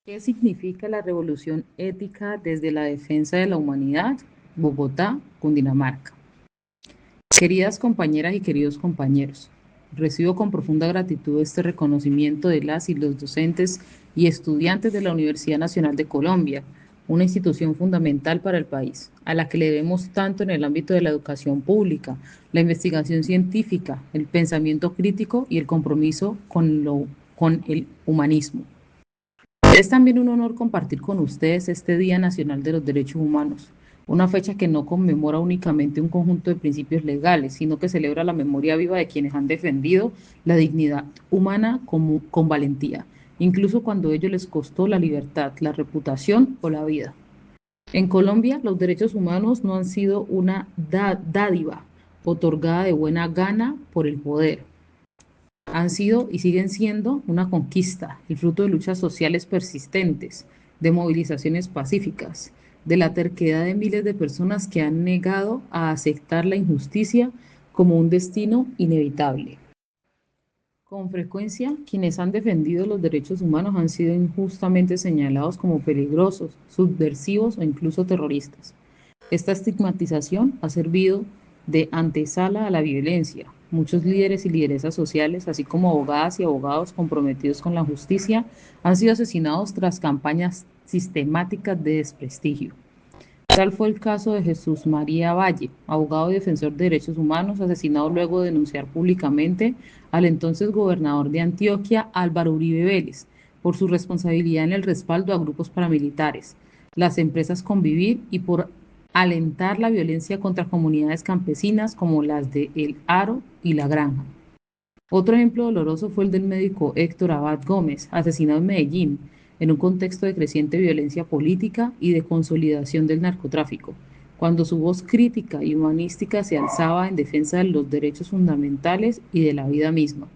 ¿Qué significa la revolución ética desde la defensa de la humanidad? Bogotá, Cundinamarca. Queridas compañeras y queridos compañeros, recibo con profunda gratitud este reconocimiento de las y los docentes y estudiantes de la Universidad Nacional de Colombia, una institución fundamental para el país, a la que le debemos tanto en el ámbito de la educación pública, la investigación científica, el pensamiento crítico y el compromiso con el humanismo. Es también un honor compartir con ustedes este Día Nacional de los Derechos Humanos, una fecha que no conmemora únicamente un conjunto de principios legales, sino que celebra la memoria viva de quienes han defendido la dignidad humana con valentía, incluso cuando ello les costó la libertad, la reputación o la vida. En Colombia, los derechos humanos no han sido una dádiva otorgada de buena gana por el poder. Han sido y siguen siendo una conquista, el fruto de luchas sociales persistentes, de movilizaciones pacíficas, de la terquedad de miles de personas que han negado a aceptar la injusticia como un destino inevitable. Con frecuencia, quienes han defendido los derechos humanos han sido injustamente señalados como peligrosos, subversivos o incluso terroristas. Esta estigmatización ha servido de antesala a la violencia. Muchos líderes y lideresas sociales, así como abogadas y abogados comprometidos con la justicia, han sido asesinados tras campañas sistemáticas de desprestigio. Tal fue el caso de Jesús María Valle, abogado y defensor de derechos humanos, asesinado luego de denunciar públicamente al entonces gobernador de Antioquia, Álvaro Uribe Vélez, por su responsabilidad en el respaldo a grupos paramilitares, las empresas Convivir y por alentar la violencia contra comunidades campesinas como las de El Aro y La Granja. Otro ejemplo doloroso fue el del médico Héctor Abad Gómez, asesinado en Medellín, en un contexto de creciente violencia política y de consolidación del narcotráfico, cuando su voz crítica y humanística se alzaba en defensa de los derechos fundamentales y de la vida misma.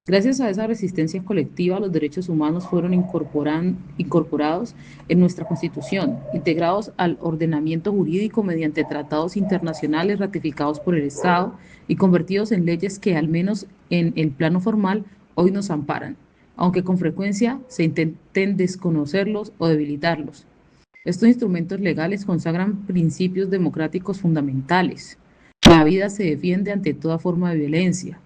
Gracias a esa resistencia colectiva, los derechos humanos fueron incorporados en nuestra Constitución, integrados al ordenamiento jurídico mediante tratados internacionales ratificados por el Estado y convertidos en leyes que, al menos en el plano formal, hoy nos amparan, aunque con frecuencia se intenten desconocerlos o debilitarlos. Estos instrumentos legales consagran principios democráticos fundamentales. La vida se defiende ante toda forma de violencia.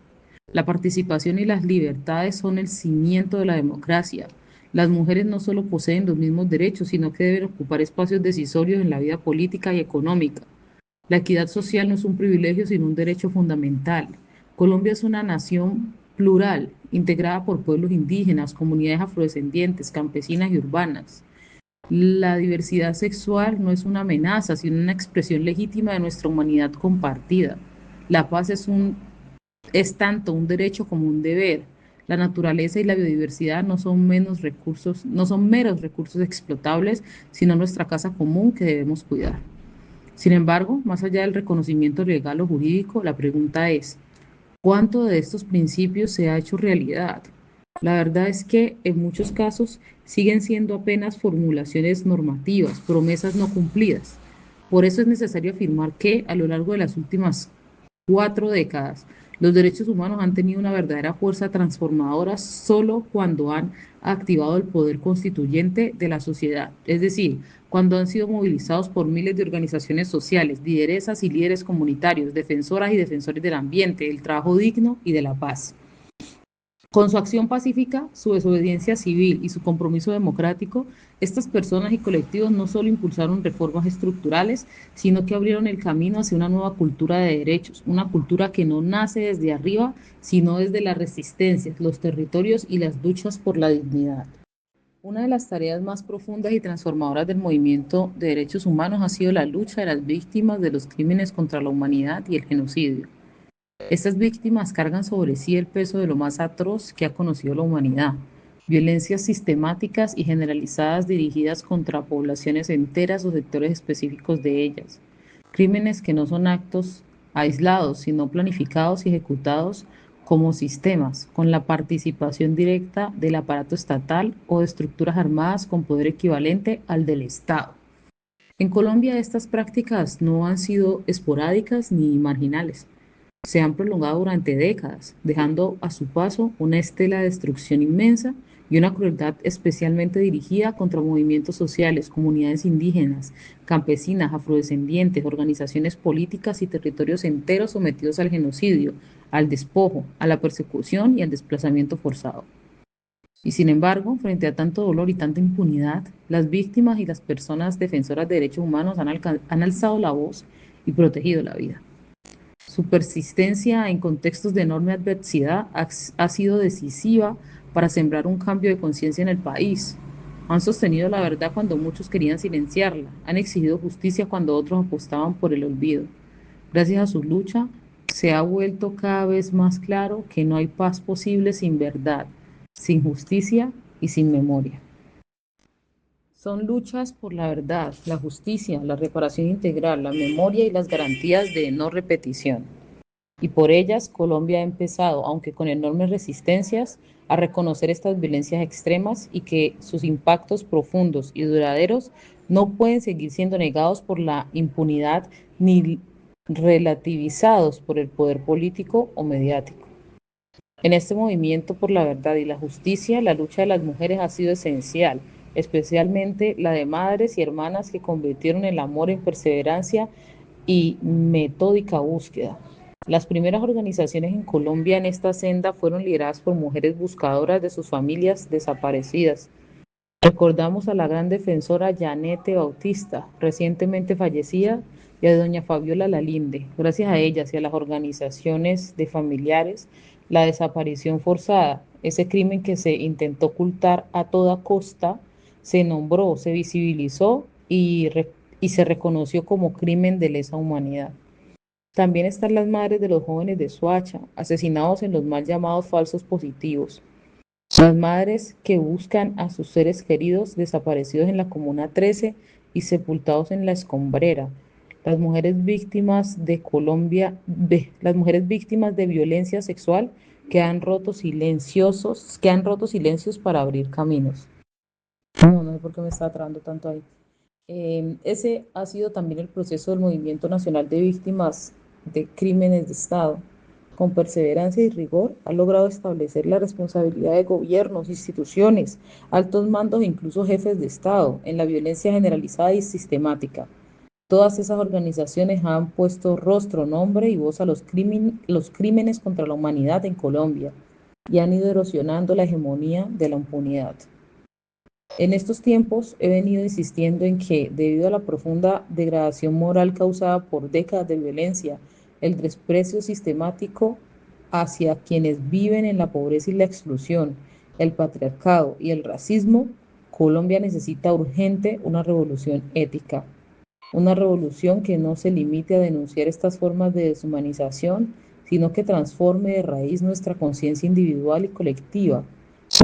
La participación y las libertades son el cimiento de la democracia. Las mujeres no solo poseen los mismos derechos, sino que deben ocupar espacios decisorios en la vida política y económica. La equidad social no es un privilegio, sino un derecho fundamental. Colombia es una nación plural, integrada por pueblos indígenas, comunidades afrodescendientes, campesinas y urbanas. La diversidad sexual no es una amenaza, sino una expresión legítima de nuestra humanidad compartida. La paz es tanto un derecho como un deber. La naturaleza y la biodiversidad no son meros recursos explotables, sino nuestra casa común que debemos cuidar. Sin embargo, más allá del reconocimiento legal o jurídico, la pregunta es, ¿cuánto de estos principios se ha hecho realidad? La verdad es que en muchos casos siguen siendo apenas formulaciones normativas, promesas no cumplidas. Por eso es necesario afirmar que a lo largo de las últimas 4 décadas, los derechos humanos han tenido una verdadera fuerza transformadora solo cuando han activado el poder constituyente de la sociedad, es decir, cuando han sido movilizados por miles de organizaciones sociales, lideresas y líderes comunitarios, defensoras y defensores del ambiente, del trabajo digno y de la paz. Con su acción pacífica, su desobediencia civil y su compromiso democrático, estas personas y colectivos no solo impulsaron reformas estructurales, sino que abrieron el camino hacia una nueva cultura de derechos, una cultura que no nace desde arriba, sino desde las resistencias, los territorios y las luchas por la dignidad. Una de las tareas más profundas y transformadoras del movimiento de derechos humanos ha sido la lucha de las víctimas de los crímenes contra la humanidad y el genocidio. Estas víctimas cargan sobre sí el peso de lo más atroz que ha conocido la humanidad. Violencias sistemáticas y generalizadas dirigidas contra poblaciones enteras o sectores específicos de ellas. Crímenes que no son actos aislados, sino planificados y ejecutados como sistemas, con la participación directa del aparato estatal o de estructuras armadas con poder equivalente al del Estado. En Colombia estas prácticas no han sido esporádicas ni marginales. se han prolongado durante décadas, dejando a su paso una estela de destrucción inmensa y una crueldad especialmente dirigida contra movimientos sociales, comunidades indígenas, campesinas, afrodescendientes, organizaciones políticas y territorios enteros sometidos al genocidio, al despojo, a la persecución y al desplazamiento forzado. Y sin embargo, frente a tanto dolor y tanta impunidad, las víctimas y las personas defensoras de derechos humanos han alzado la voz y protegido la vida. Su persistencia en contextos de enorme adversidad ha sido decisiva para sembrar un cambio de conciencia en el país. Han sostenido la verdad cuando muchos querían silenciarla, han exigido justicia cuando otros apostaban por el olvido. Gracias a su lucha, se ha vuelto cada vez más claro que no hay paz posible sin verdad, sin justicia y sin memoria. Son luchas por la verdad, la justicia, la reparación integral, la memoria y las garantías de no repetición. Y por ellas Colombia ha empezado, aunque con enormes resistencias, a reconocer estas violencias extremas y que sus impactos profundos y duraderos no pueden seguir siendo negados por la impunidad ni relativizados por el poder político o mediático. En este movimiento por la verdad y la justicia, la lucha de las mujeres ha sido esencial, especialmente la de madres y hermanas que convirtieron el amor en perseverancia y metódica búsqueda. Las primeras organizaciones en Colombia en esta senda fueron lideradas por mujeres buscadoras de sus familias desaparecidas. Recordamos a la gran defensora Yanete Bautista, recientemente fallecida, y a doña Fabiola Lalinde. Gracias a ellas y a las organizaciones de familiares, la desaparición forzada, ese crimen que se intentó ocultar a toda costa, se nombró, se visibilizó y se reconoció como crimen de lesa humanidad. También están las madres de los jóvenes de Soacha, asesinados en los mal llamados falsos positivos. Las madres que buscan a sus seres queridos desaparecidos en la Comuna 13 y sepultados en la Escombrera. Las mujeres víctimas de Colombia, las mujeres víctimas de violencia sexual que han roto silencios para abrir caminos. No sé por qué me está trabando tanto ahí. Ese ha sido también el proceso del Movimiento Nacional de Víctimas de Crímenes de Estado. Con perseverancia y rigor ha logrado establecer la responsabilidad de gobiernos, instituciones, altos mandos e incluso jefes de Estado en la violencia generalizada y sistemática. Todas esas organizaciones han puesto rostro, nombre y voz a los crímenes contra la humanidad en Colombia y han ido erosionando la hegemonía de la impunidad. En estos tiempos he venido insistiendo en que, debido a la profunda degradación moral causada por décadas de violencia, el desprecio sistemático hacia quienes viven en la pobreza y la exclusión, el patriarcado y el racismo, Colombia necesita urgente una revolución ética. Una revolución que no se limite a denunciar estas formas de deshumanización, sino que transforme de raíz nuestra conciencia individual y colectiva.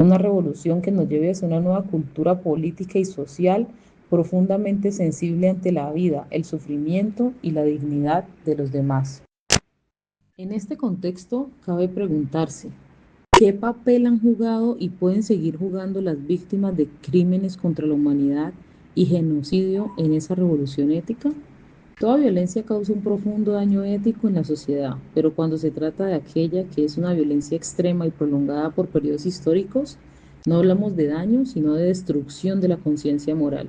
Una revolución que nos lleve hacia una nueva cultura política y social profundamente sensible ante la vida, el sufrimiento y la dignidad de los demás. En este contexto, cabe preguntarse, ¿qué papel han jugado y pueden seguir jugando las víctimas de crímenes contra la humanidad y genocidio en esa revolución ética? Toda violencia causa un profundo daño ético en la sociedad, pero cuando se trata de aquella que es una violencia extrema y prolongada por periodos históricos, no hablamos de daño, sino de destrucción de la conciencia moral.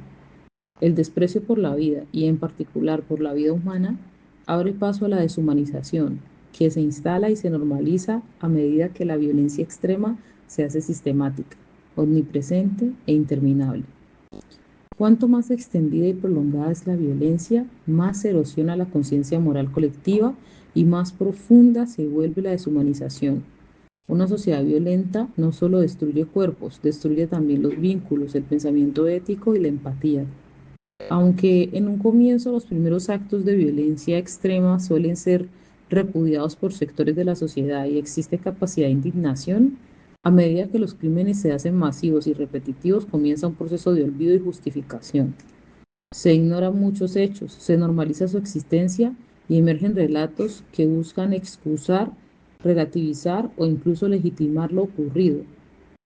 El desprecio por la vida, y en particular por la vida humana, abre paso a la deshumanización, que se instala y se normaliza a medida que la violencia extrema se hace sistemática, omnipresente e interminable. Cuanto más extendida y prolongada es la violencia, más se erosiona la conciencia moral colectiva y más profunda se vuelve la deshumanización. Una sociedad violenta no solo destruye cuerpos, destruye también los vínculos, el pensamiento ético y la empatía. Aunque en un comienzo los primeros actos de violencia extrema suelen ser repudiados por sectores de la sociedad y existe capacidad de indignación, a medida que los crímenes se hacen masivos y repetitivos comienza un proceso de olvido y justificación. Se ignoran muchos hechos, se normaliza su existencia y emergen relatos que buscan excusar, relativizar o incluso legitimar lo ocurrido.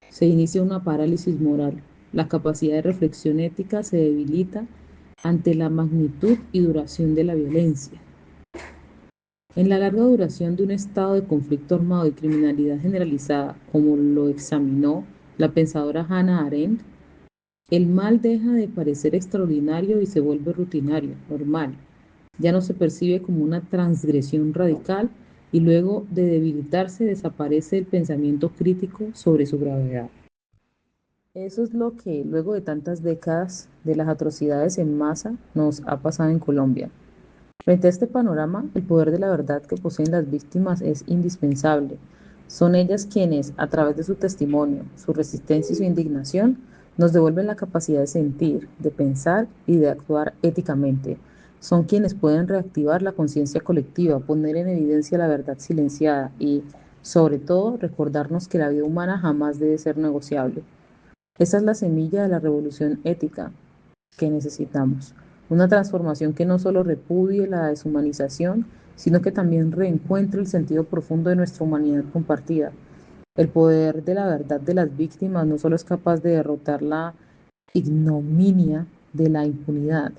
Se inicia una parálisis moral. La capacidad de reflexión ética se debilita ante la magnitud y duración de la violencia. En la larga duración de un estado de conflicto armado y criminalidad generalizada, como lo examinó la pensadora Hannah Arendt, el mal deja de parecer extraordinario y se vuelve rutinario, normal. Ya no se percibe como una transgresión radical y luego de debilitarse desaparece el pensamiento crítico sobre su gravedad. Eso es lo que luego de tantas décadas de las atrocidades en masa nos ha pasado en Colombia. Frente a este panorama, el poder de la verdad que poseen las víctimas es indispensable. Son ellas quienes, a través de su testimonio, su resistencia y su indignación, nos devuelven la capacidad de sentir, de pensar y de actuar éticamente. Son quienes pueden reactivar la conciencia colectiva, poner en evidencia la verdad silenciada y, sobre todo, recordarnos que la vida humana jamás debe ser negociable. Esa es la semilla de la revolución ética que necesitamos. Una transformación que no solo repudie la deshumanización, sino que también reencuentre el sentido profundo de nuestra humanidad compartida. El poder de la verdad de las víctimas no solo es capaz de derrotar la ignominia de la impunidad,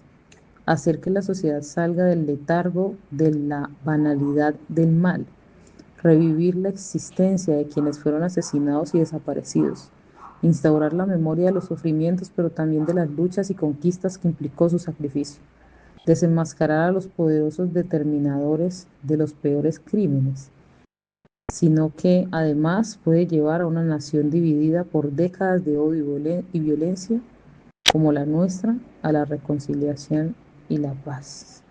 hacer que la sociedad salga del letargo de la banalidad del mal, revivir la existencia de quienes fueron asesinados y desaparecidos, instaurar la memoria de los sufrimientos, pero también de las luchas y conquistas que implicó su sacrificio, desenmascarar a los poderosos determinadores de los peores crímenes, sino que además puede llevar a una nación dividida por décadas de odio y violencia como la nuestra a la reconciliación y la paz.